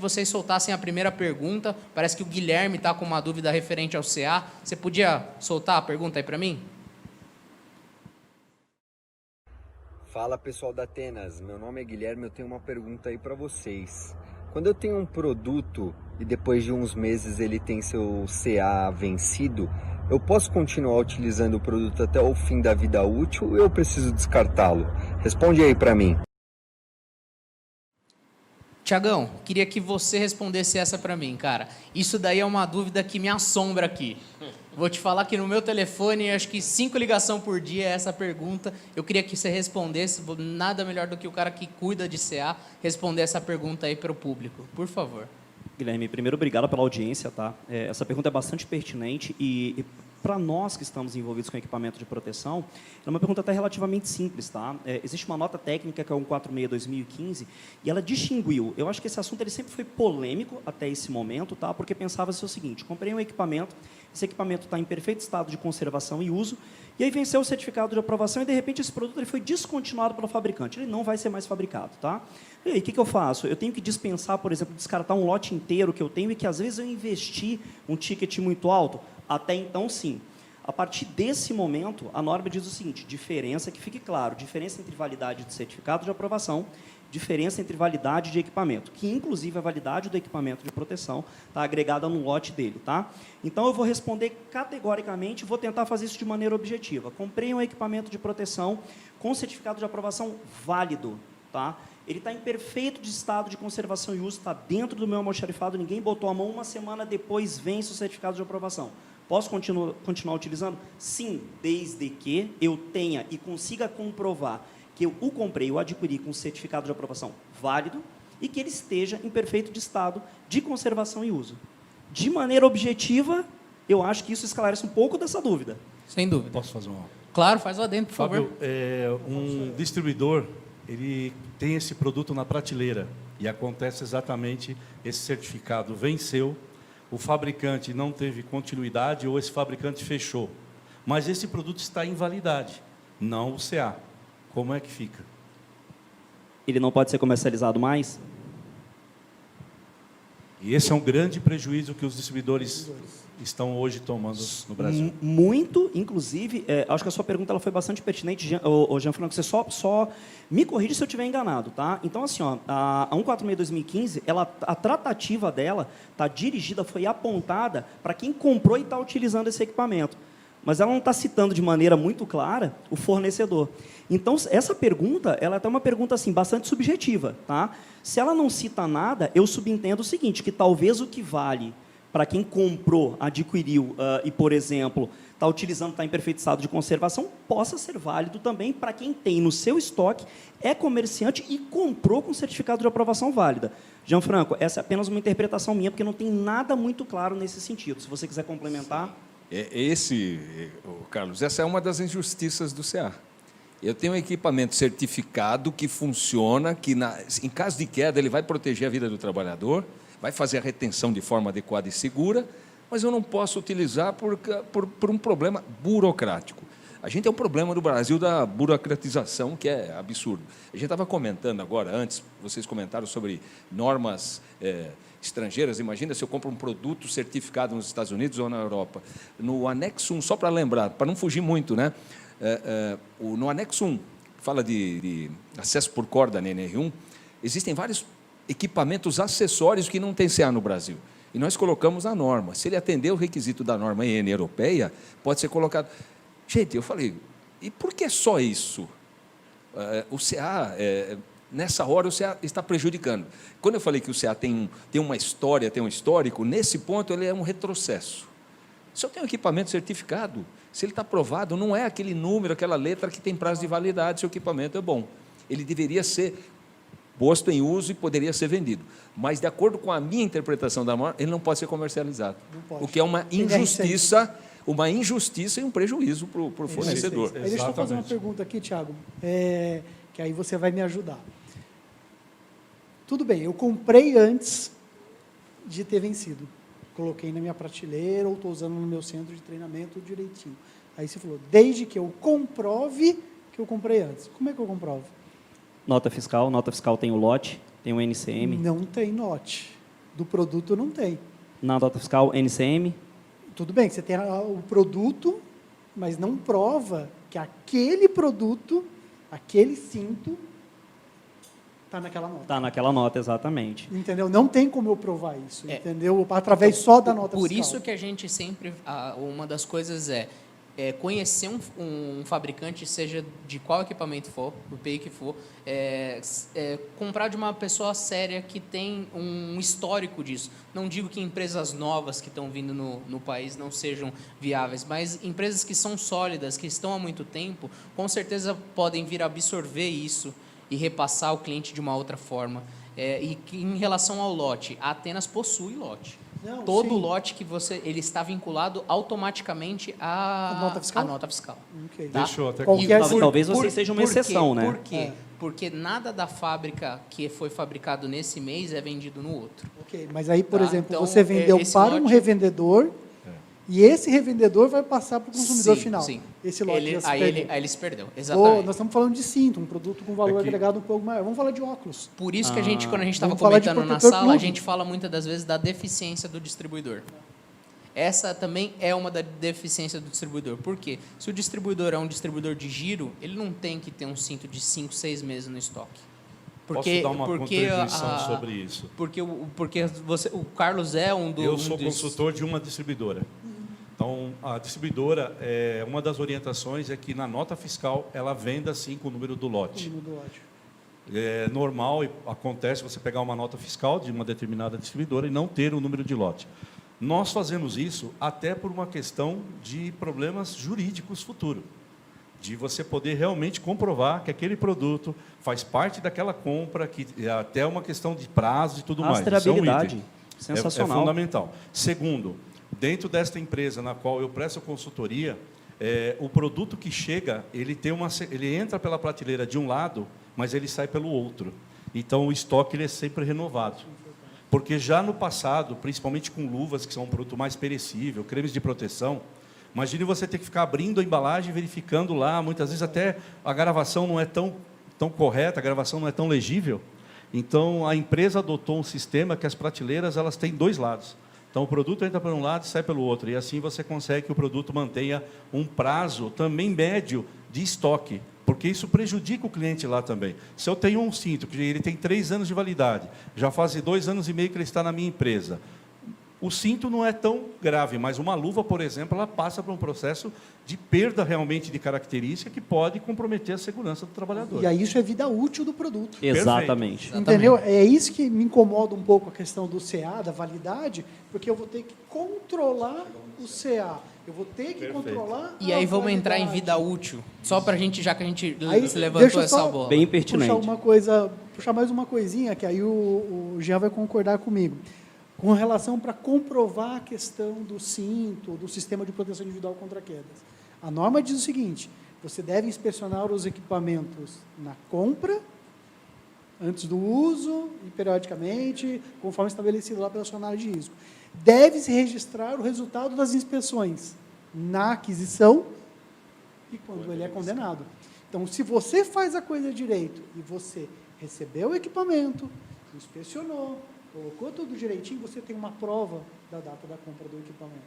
vocês soltassem a primeira pergunta. Parece que o Guilherme está com uma dúvida referente ao CA. Você podia soltar a pergunta aí para mim? Fala pessoal da Atenas, meu nome é Guilherme, eu tenho uma pergunta aí para vocês. Quando eu tenho um produto e depois de uns meses ele tem seu CA vencido, eu posso continuar utilizando o produto até o fim da vida útil ou eu preciso descartá-lo? Responde aí para mim. Tiagão, queria que você respondesse essa para mim, cara. Isso daí é uma dúvida que me assombra aqui. Vou te falar que no meu telefone, acho que 5 ligações por dia é essa pergunta. Eu queria que você respondesse, nada melhor do que o cara que cuida de CA, responder essa pergunta aí para o público. Por favor. Guilherme, primeiro, obrigado pela audiência, tá? Essa pergunta é bastante pertinente e para nós que estamos envolvidos com equipamento de proteção, é uma pergunta até relativamente simples, tá? Existe uma nota técnica que é o 146/2015 e ela distinguiu. Eu acho que esse assunto ele sempre foi polêmico até esse momento, tá? Porque pensava-se o seguinte: comprei um equipamento, esse equipamento está em perfeito estado de conservação e uso, e aí venceu o certificado de aprovação e de repente esse produto ele foi descontinuado pelo fabricante, ele não vai ser mais fabricado, tá? E aí o que eu faço? Eu tenho que dispensar, por exemplo, descartar um lote inteiro que eu tenho e que às vezes eu investi um ticket muito alto. Até então, sim. A partir desse momento, a norma diz o seguinte: diferença, que fique claro, diferença entre validade de certificado de aprovação, diferença entre validade de equipamento, que inclusive a validade do equipamento de proteção está agregada no lote dele, tá? Então, eu vou responder categoricamente, vou tentar fazer isso de maneira objetiva. Comprei um equipamento de proteção com certificado de aprovação válido, tá? Ele está em perfeito estado de conservação e uso, está dentro do meu almoxarifado, ninguém botou a mão, uma semana depois vence o certificado de aprovação. Posso continuar utilizando? Sim, desde que eu tenha e consiga comprovar que eu o comprei, eu adquiri com certificado de aprovação válido e que ele esteja em perfeito estado de conservação e uso. De maneira objetiva, eu acho que isso esclarece um pouco dessa dúvida. Sem dúvida. Posso fazer uma? Claro, faz lá dentro, por Fábio, favor. Um distribuidor, ele tem esse produto na prateleira e acontece exatamente esse certificado venceu, o fabricante não teve continuidade ou esse fabricante fechou, mas esse produto está em validade, não o CA. Como é que fica? Ele não pode ser comercializado mais? E esse é um grande prejuízo que os distribuidores estão hoje tomando no Brasil. Muito, inclusive, acho que a sua pergunta ela foi bastante pertinente, Gianfranco, você só me corrige se eu estiver enganado, tá? Então, assim, ó, a 146/2015, a tratativa dela está dirigida, foi apontada para quem comprou e está utilizando esse equipamento. Mas ela não está citando de maneira muito clara o fornecedor. Então, essa pergunta, ela é até uma pergunta assim, bastante subjetiva, tá? Se ela não cita nada, eu subentendo o seguinte, que talvez o que vale para quem comprou, adquiriu e, por exemplo, está utilizando, está em perfeito estado de conservação, possa ser válido também para quem tem no seu estoque, é comerciante e comprou com certificado de aprovação válida. Gianfranco, essa é apenas uma interpretação minha, porque não tem nada muito claro nesse sentido. Se você quiser complementar... Carlos, essa é uma das injustiças do CA. Eu tenho um equipamento certificado que funciona, que em caso de queda ele vai proteger a vida do trabalhador, vai fazer a retenção de forma adequada e segura, mas eu não posso utilizar por um problema burocrático. A gente tem um problema no Brasil da burocratização que é absurdo. A gente estava comentando agora, antes, vocês comentaram sobre normas estrangeiras. Imagina se eu compro um produto certificado nos Estados Unidos ou na Europa. No anexo 1, só para lembrar, para não fugir muito, né? No anexo 1, que fala de acesso por corda na NR1, existem vários equipamentos acessórios que não tem CA no Brasil. E nós colocamos na norma. Se ele atender o requisito da norma EN europeia, pode ser colocado... Gente, eu falei, e por que só isso? O CA... Nessa hora, o CA está prejudicando. Quando eu falei que o CA tem uma história, tem um histórico, nesse ponto ele é um retrocesso. Se eu tenho um equipamento certificado, se ele está aprovado, não é aquele número, aquela letra que tem prazo de validade, se o equipamento é bom. Ele deveria ser posto em uso e poderia ser vendido. Mas, de acordo com a minha interpretação da norma, ele não pode ser comercializado. O que é uma injustiça e um prejuízo para o fornecedor. Deixa eu fazer uma pergunta aqui, Tiago, que aí você vai me ajudar. Tudo bem, eu comprei antes de ter vencido. Coloquei na minha prateleira ou estou usando no meu centro de treinamento direitinho. Aí você falou, desde que eu comprove que eu comprei antes. Como é que eu comprovo? Nota fiscal tem o lote, tem o NCM. Não tem note. Do produto não tem. Na nota fiscal NCM? Tudo bem que você tem o produto, mas não prova que aquele produto, aquele cinto, está naquela nota. Está naquela nota, exatamente. Entendeu? Não tem como eu provar isso, É. entendeu? Através só da nota Por fiscal. isso que a gente sempre, uma das coisas é conhecer um fabricante, seja de qual equipamento for, o PI que for, comprar de uma pessoa séria que tem um histórico disso. Não digo que empresas novas que estão vindo no país não sejam viáveis, mas empresas que são sólidas, que estão há muito tempo, com certeza podem vir absorver isso e repassar ao cliente de uma outra forma. E que, em relação ao lote, a Atenas possui lote. Não, Todo sim. lote que ele está vinculado automaticamente à nota fiscal? Tá? Ok. Deixa eu até Qualquer Talvez você seja uma por quê? exceção, né? Por quê? Porque nada da fábrica que foi fabricado nesse mês é vendido no outro. Ok, mas aí, por Tá, exemplo, então, você vendeu esse para um lote- revendedor e esse revendedor vai passar para o consumidor Sim, final. sim. Esse lote já se Aí perdeu. ele se perdeu, Ou exatamente. nós estamos falando de cinto, um produto com valor Aqui. agregado um pouco maior. Vamos falar de óculos. Por isso que quando a gente estava Vamos falar de comentando na protetor sala, a plug. gente fala muitas das vezes da deficiência do distribuidor. Essa também é uma da deficiência do distribuidor. Por quê? Se o distribuidor é um distribuidor de giro, ele não tem que ter um cinto de 5, 6 meses no estoque. Posso dar uma contribuição sobre isso? Porque o Carlos é um dos... Eu sou consultor de uma distribuidora. Então, a distribuidora, uma das orientações é que na nota fiscal ela venda sim com o número do lote. Do lote. É normal e acontece você pegar uma nota fiscal de uma determinada distribuidora e não ter o número de lote. Nós fazemos isso até por uma questão de problemas jurídicos futuro, de você poder realmente comprovar que aquele produto faz parte daquela compra, que é até uma questão de prazo e tudo mais. Isso é um Rastreabilidade. item. Sensacional. É fundamental. Segundo, dentro desta empresa na qual eu presto consultoria, o produto que chega, ele entra pela prateleira de um lado, mas ele sai pelo outro. Então, o estoque ele é sempre renovado. Porque já no passado, principalmente com luvas, que são um produto mais perecível, cremes de proteção, imagine você ter que ficar abrindo a embalagem, verificando lá, muitas vezes até a gravação não é tão correta, a gravação não é tão legível. Então, a empresa adotou um sistema que as prateleiras elas têm dois lados. Então, o produto entra por um lado e sai pelo outro. E assim você consegue que o produto mantenha um prazo também médio de estoque. Porque isso prejudica o cliente lá também. Se eu tenho um cinto, que ele tem 3 anos de validade, já faz 2 anos e meio que ele está na minha empresa, o cinto não é tão grave, mas uma luva, por exemplo, ela passa por um processo de perda realmente de característica que pode comprometer a segurança do trabalhador. E aí isso é vida útil do produto. Exatamente. Entendeu? É isso que me incomoda um pouco a questão do CA, da validade, porque eu vou ter que controlar o CA. Eu vou ter que controlar E a aí vamos entrar em validade. vida útil. Só para a gente, já que a gente Aí, levantou deixa eu essa só bola. Bem pertinente. Puxar mais uma coisinha, que aí o Jean vai concordar comigo. Com relação para comprovar a questão do cinto, do sistema de proteção individual contra quedas. A norma diz o seguinte: você deve inspecionar os equipamentos na compra, antes do uso e periodicamente, conforme estabelecido lá pela sua análise de risco. Deve-se registrar o resultado das inspeções na aquisição e quando ele é condenado. Então, se você faz a coisa direito e você recebeu o equipamento, inspecionou, colocou tudo direitinho, você tem uma prova da data da compra do equipamento.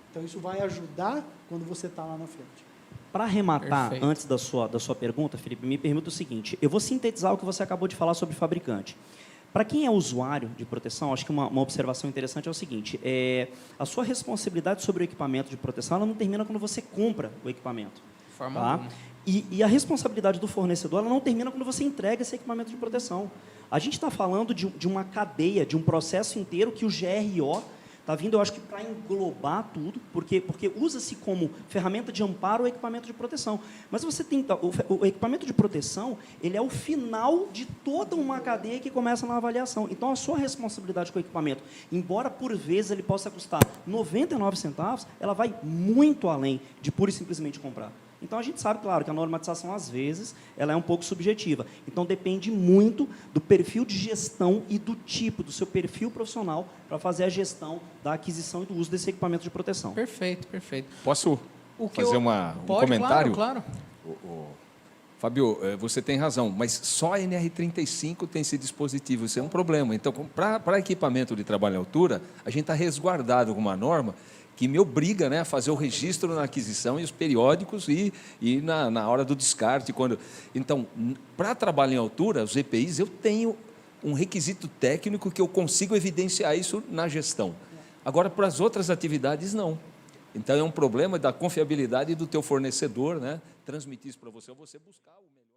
Então, isso vai ajudar quando você está lá na frente. Para arrematar, Perfeito. antes da sua pergunta, Felipe, me permita o seguinte: eu vou sintetizar o que você acabou de falar sobre fabricante. Para quem é usuário de proteção, acho que uma observação interessante é o seguinte: a sua responsabilidade sobre o equipamento de proteção ela não termina quando você compra o equipamento. De forma Tá? alguma. E a responsabilidade do fornecedor ela não termina quando você entrega esse equipamento de proteção. A gente está falando de uma cadeia, de um processo inteiro que o GRO está vindo, eu acho que para englobar tudo, porque usa-se como ferramenta de amparo o equipamento de proteção. Mas você tem o equipamento de proteção, ele é o final de toda uma cadeia que começa na avaliação. Então, a sua responsabilidade com o equipamento, embora por vezes ele possa custar 99 centavos, ela vai muito além de pura e simplesmente comprar. Então, a gente sabe, claro, que a normatização, às vezes, ela é um pouco subjetiva. Então, depende muito do perfil de gestão e do tipo, do seu perfil profissional, para fazer a gestão da aquisição e do uso desse equipamento de proteção. Perfeito, perfeito. Posso O que fazer um Pode, comentário? Claro. Fábio, você tem razão, mas só a NR35 tem esse dispositivo, isso é um problema. Então, para equipamento de trabalho em altura, a gente está resguardado com uma norma que me obriga, né, a fazer o registro na aquisição e os periódicos e na hora do descarte. Então, para trabalho em altura, os EPIs, eu tenho um requisito técnico que eu consigo evidenciar isso na gestão. Agora, para as outras atividades, não. Então, é um problema da confiabilidade do teu fornecedor, né, transmitir isso para você, ou você buscar o melhor.